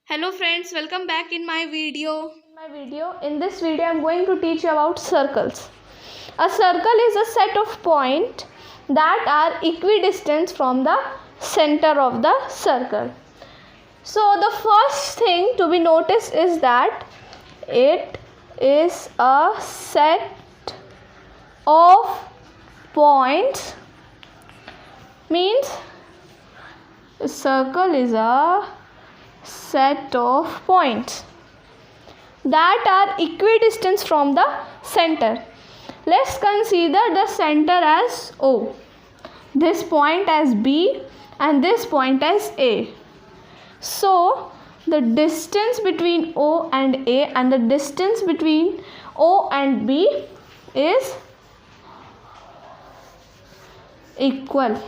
Hello friends, welcome back in my video. In this video I am going to teach you about circles. A circle is a set of points that are equidistant from the center of the circle. So the first thing to be noticed is that it is a set of points, means a circle is a set of points that are equidistant from the center. Let's consider the center as O, this point as B, and this point as A. So the distance between O and A and the distance between O and B is equal.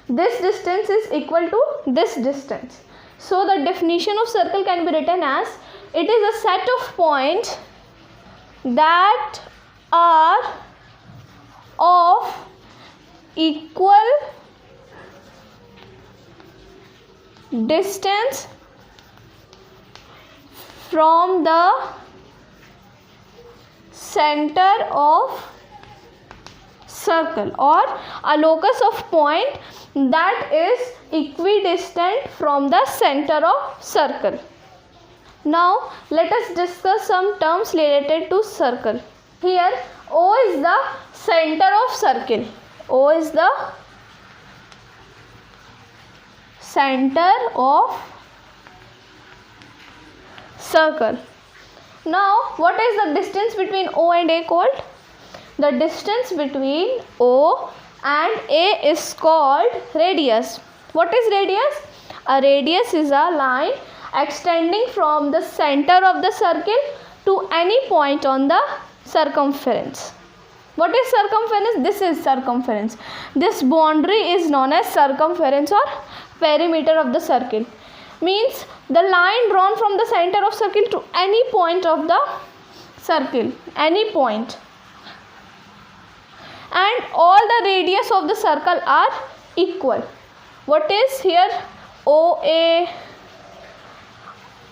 This distance is equal to this distance. So the definition of circle can be written as it is a set of points that are of equal distance from the center of circle, or a locus of point that is equidistant from the center of circle. Now let us discuss some terms related to circle. Here O is the center of circle. O is the center of circle. Now what is the distance between O and A called? The distance between O and A is called radius. What is radius? A radius is a line extending from the center of the circle to any point on the circumference. What is circumference? This is circumference. This boundary is known as circumference or perimeter of the circle. Means the line drawn from the center of circle to any point of the circle, any point. And all the radius of the circle are equal. What is here? OA,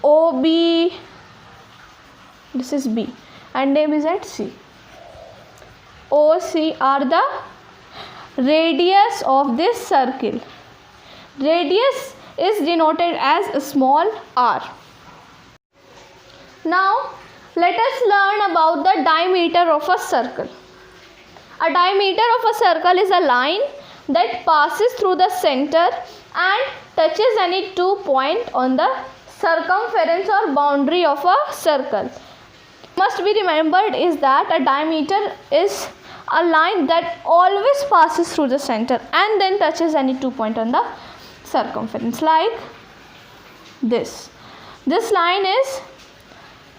OB, this is B, and name is at C. OC are the radius of this circle. Radius is denoted as a small r. Now let us learn about the diameter of a circle. A diameter of a circle is a line that passes through the center and touches any 2 points on the circumference or boundary of a circle. Must be remembered is that a diameter is a line that always passes through the center and then touches any 2 points on the circumference, like this. This line is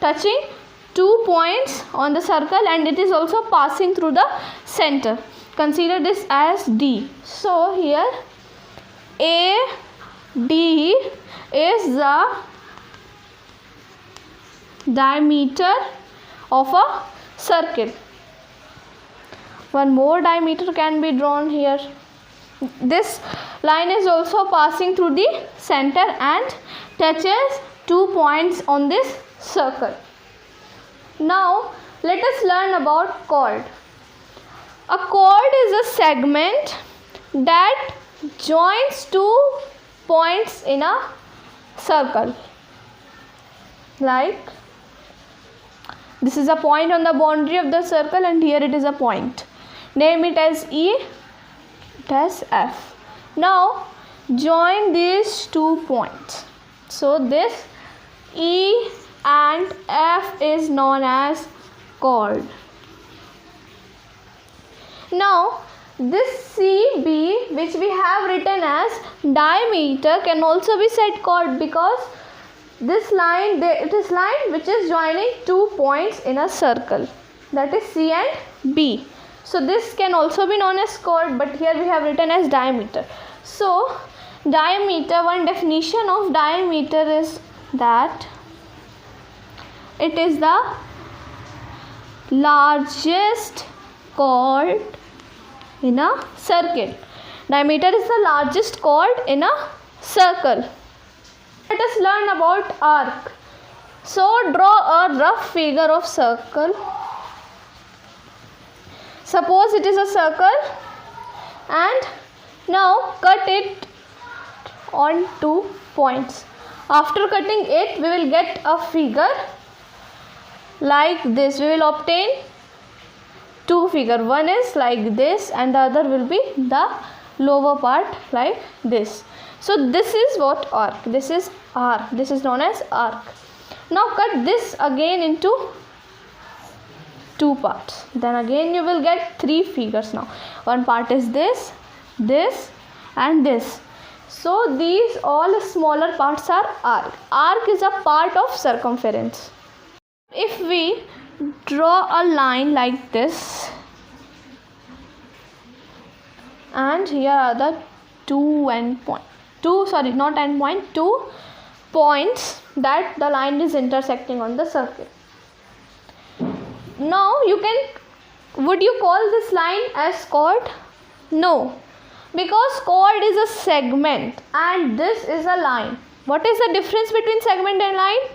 touching 2 points on the circle and it is also passing through the center. Consider this as D. So here AD is the diameter of a circle. One more diameter can be drawn here. This line is also passing through the center and touches 2 points on this circle. Now let us learn about chord. A chord is a segment that joins 2 points in a circle. Like this is a point on the boundary of the circle and here it is a point. Name it as E, it as F. Now join these 2 points. So this E and F is known as chord. Now this CB, which we have written as diameter, can also be said chord because this line, it is line which is joining 2 points in a circle, that is C and B. So this can also be known as chord, but here we have written as diameter. So diameter, one definition of diameter is that it is the largest chord in a circle. Diameter is the largest chord in a circle. Let us learn about arc. So draw a rough figure of circle. Suppose it is a circle, and now cut it on 2 points. After cutting it, we will get a figure like this. We will obtain two figure. One is like this and the other will be the lower part like this. So this is what arc. This is arc. This is known as arc. Now cut this again into 2 parts. Then again you will get 3 figures. Now one part is this, this and this. So these all smaller parts are arc. Arc is a part of circumference. If we draw a line like this, and here are the 2 points that the line is intersecting on the circle. Now would you call this line as chord? No, because chord is a segment and this is a line. What is the difference between segment and line?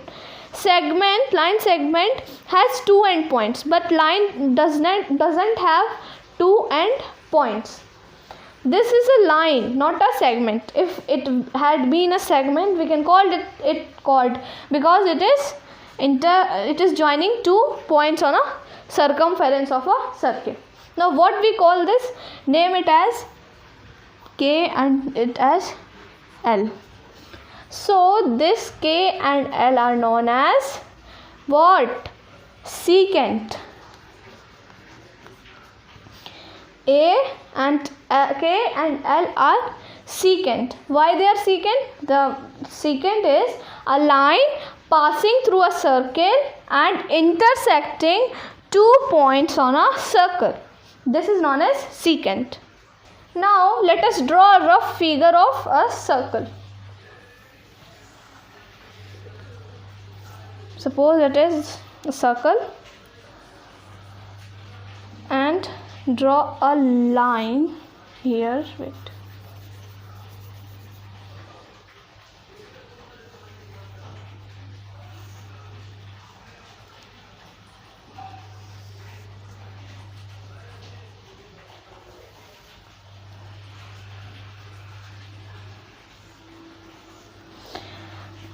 Line segment has 2 endpoints, but line doesn't have 2 endpoints. This is a line, not a segment. If it had been a segment, we can call it chord, because it is joining 2 points on a circumference of a circle. Now what we call this? Name it as K and it as L. So this K and L are known as what? Secant. K and L are secant. Why they are secant? The secant is a line passing through a circle and intersecting 2 points on a circle. This is known as secant. Now let us draw a rough figure of a circle. Suppose it is a circle, and draw a line here. Wait.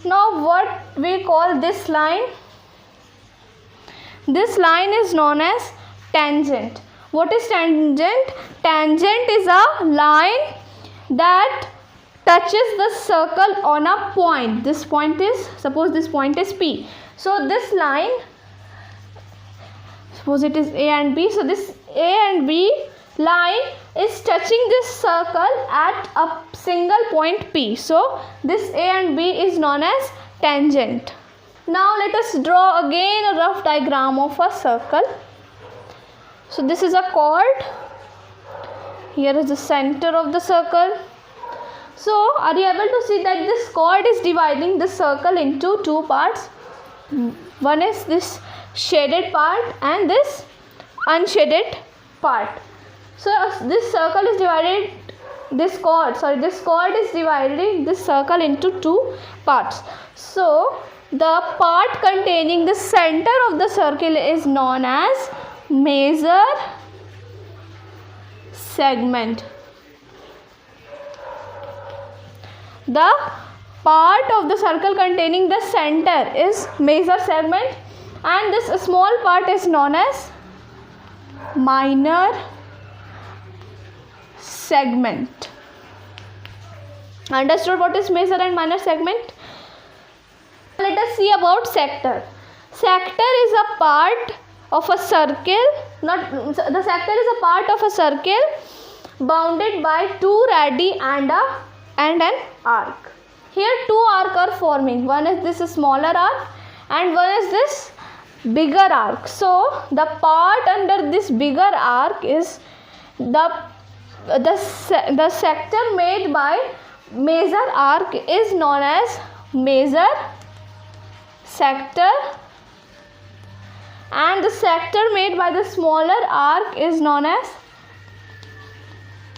Now what we call this line? This line is known as tangent. What is tangent? Tangent is a line that touches the circle on a point. This point is, suppose this point is P. So this line, suppose it is A and B. So this A and B line is touching this circle at a single point P. So this A and B is known as tangent. Now let us draw again a rough diagram of a circle. So this is a chord. Here is the center of the circle. So are you able to see that this chord is dividing the circle into 2 parts? One is this shaded part and this unshaded part. So this circle is divided, this chord is dividing this circle into 2 parts. So the part containing the center of the circle is known as major segment. The part of the circle containing the center is major segment, and this small part is known as minor segment. Understood what is major and minor segment? Let us see about sector. Sector is a part of a circle. The sector is a part of a circle bounded by 2 radii and an arc. Here 2 arcs are forming. One is this smaller arc and one is this bigger arc. So the part under this bigger arc is the sector made by major arc is known as major sector, and the sector made by the smaller arc is known as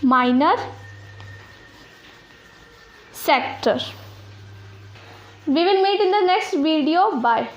minor sector. We will meet in the next video. Bye.